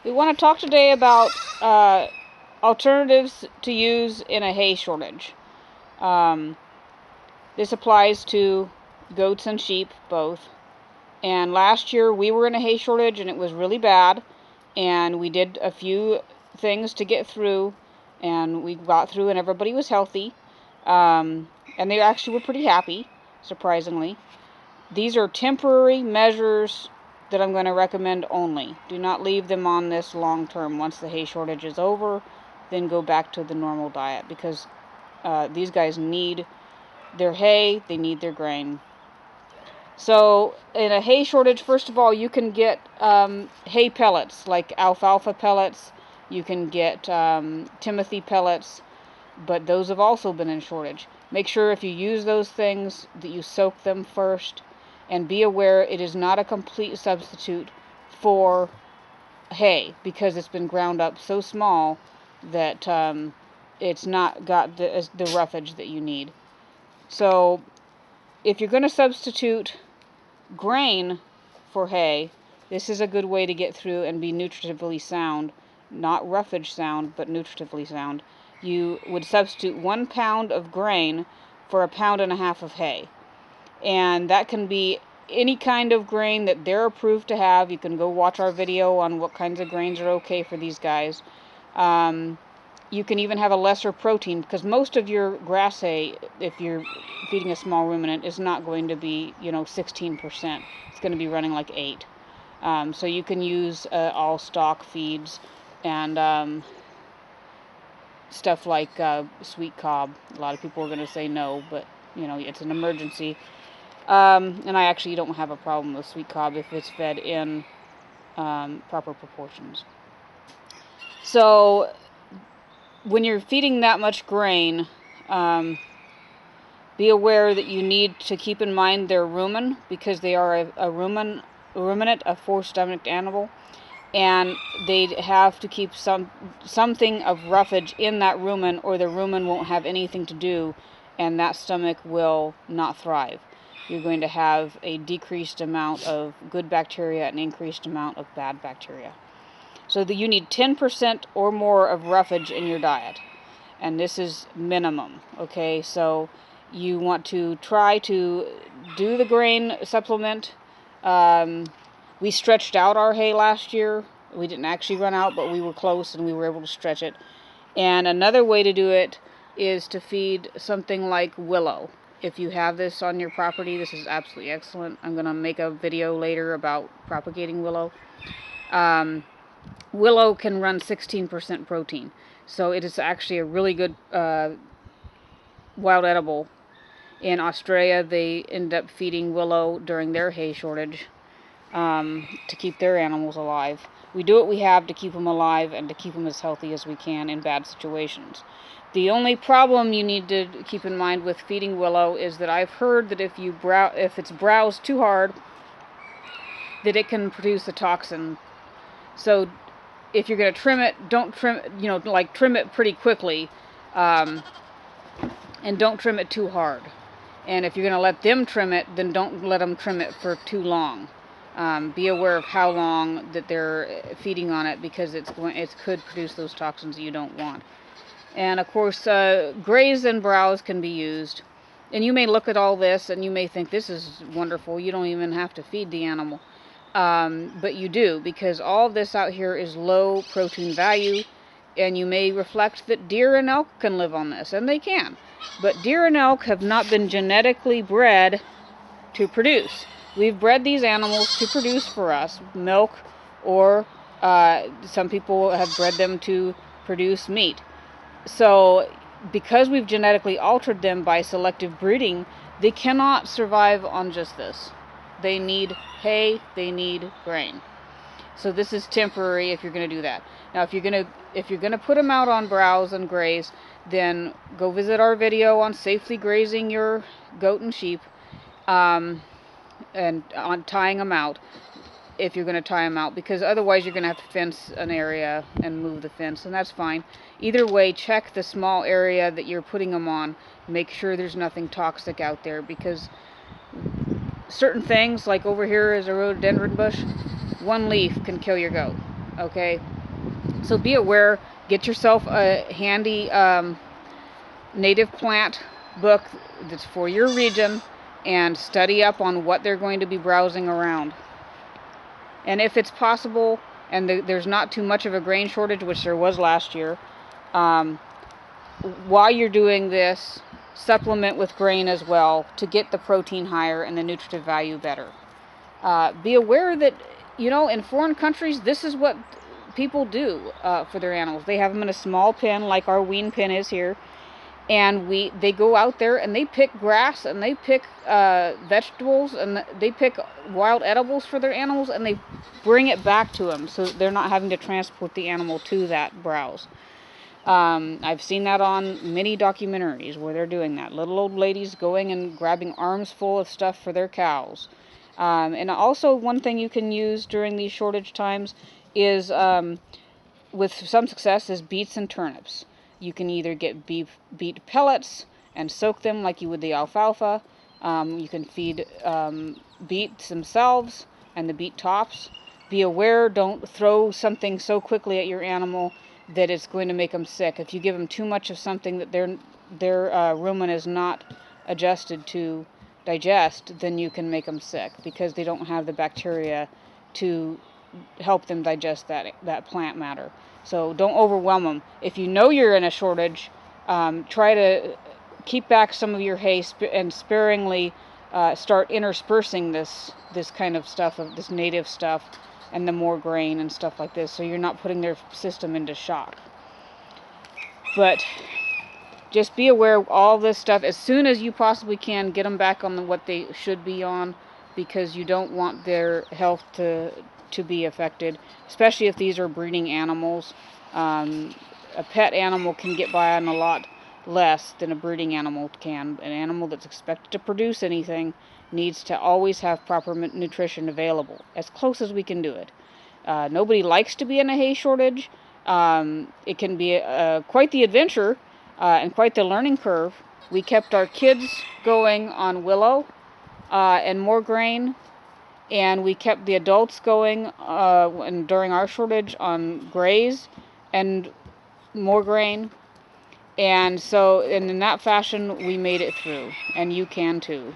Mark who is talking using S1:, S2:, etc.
S1: We want to talk today about alternatives to use in a hay shortage. This applies to goats and sheep both. And last year we were in a hay shortage and it was really bad. And we did a few things to get through. And we got through and everybody was healthy. And they actually were pretty happy, surprisingly. These are temporary measures that I'm going to recommend only. Do not leave them on this long term. Once the hay shortage is over, then go back to the normal diet, because these guys need their hay, they need their grain. So in a hay shortage, first of all, you can get hay pellets, like alfalfa pellets. You can get Timothy pellets, but those have also been in shortage. Make sure if you use those things that you soak them first, and be aware it is not a complete substitute for hay, because it's been ground up so small that it's not got the roughage that you need. So if you're going to substitute grain for hay, this is a good way to get through and be nutritively sound. Not roughage sound, but nutritively sound. You would substitute 1 pound of grain for 1.5 pounds of hay. And that can be any kind of grain that they're approved to have. You can go watch our video on what kinds of grains are okay for these guys. You can even have a lesser protein, because most of your grass hay, if you're feeding a small ruminant, is not going to be 16%. It's going to be running like 8. So you can use all stock feeds and stuff like sweet cob. A lot of people are going to say no, but it's an emergency. And I actually don't have a problem with sweet cob if it's fed in proper proportions. So when you're feeding that much grain, be aware that you need to keep in mind their rumen, because they are a ruminant, a four-stomached animal, and they have to keep something of roughage in that rumen, or the rumen won't have anything to do, and that stomach will not thrive. You're going to have a decreased amount of good bacteria and increased amount of bad bacteria. So that you need 10% or more of roughage in your diet. And this is minimum, okay? So you want to try to do the grain supplement. We stretched out our hay last year. We didn't actually run out, but we were close and we were able to stretch it. And another way to do it is to feed something like willow. If you have this on your property, this is absolutely excellent. I'm going to make a video later about propagating willow. Willow can run 16% protein, so it is actually a really good wild edible. In Australia, they end up feeding willow during their hay shortage to keep their animals alive. We do what we have to keep them alive and to keep them as healthy as we can in bad situations. The only problem you need to keep in mind with feeding willow is that I've heard that if it's browsed too hard, that it can produce a toxin. So if you're going to trim it, don't trim it, trim it pretty quickly, and don't trim it too hard. And if you're going to let them trim it, then don't let them trim it for too long. Be aware of how long that they're feeding on it, because it could produce those toxins that you don't want. And of course, graze and browse can be used. And you may look at all this and you may think this is wonderful. You don't even have to feed the animal. But you do, because all of this out here is low protein value. And you may reflect that deer and elk can live on this, and they can. But deer and elk have not been genetically bred to produce. We've bred these animals to produce for us milk, or some people have bred them to produce meat. So because we've genetically altered them by selective breeding, they cannot survive on just this. They need hay, they need grain. So this is temporary if you're going to do that. Now if you're going to put them out on browse and graze, then go visit our video on safely grazing your goat and sheep, and on tying them out, if you're going to tie them out, because otherwise you're going to have to fence an area and move the fence, and that's fine. Either way, check the small area that you're putting them on. Make sure there's nothing toxic out there, because certain things, like over here is a rhododendron bush, one leaf can kill your goat, okay? So be aware, get yourself a handy native plant book that's for your region and study up on what they're going to be browsing around. And if it's possible, and there's not too much of a grain shortage, which there was last year, while you're doing this, supplement with grain as well to get the protein higher and the nutritive value better. Be aware that, in foreign countries, this is what people do for their animals. They have them in a small pen, like our wean pen is here, and they go out there and they pick grass and they pick vegetables and they pick wild edibles for their animals, and they bring it back to them so that they're not having to transport the animal to that browse. I've seen that on many documentaries where they're doing that. Little old ladies going and grabbing arms full of stuff for their cows. And also one thing you can use during these shortage times is, with some success, is beets and turnips. You can either get beet pellets and soak them like you would the alfalfa. You can feed beets themselves and the beet tops. Be aware, don't throw something so quickly at your animal that it's going to make them sick. If you give them too much of something that their rumen is not adjusted to digest, then you can make them sick because they don't have the bacteria to help them digest that plant matter. So don't overwhelm them. If you know you're in a shortage, try to keep back some of your hay and sparingly start interspersing this kind of stuff, of this native stuff, and the more grain and stuff like this, so you're not putting their system into shock. But just be aware of all this stuff. As soon as you possibly can, get them back on what they should be on, because you don't want their health to be affected, especially if these are breeding animals. A pet animal can get by on a lot less than a breeding animal can. An animal that's expected to produce anything needs to always have proper nutrition available, as close as we can do it. Nobody likes to be in a hay shortage. It can be quite the adventure and quite the learning curve. We kept our kids going on willow and more grain, and we kept the adults going and during our shortage on graze and more grain. And so, and in that fashion, we made it through, and you can too.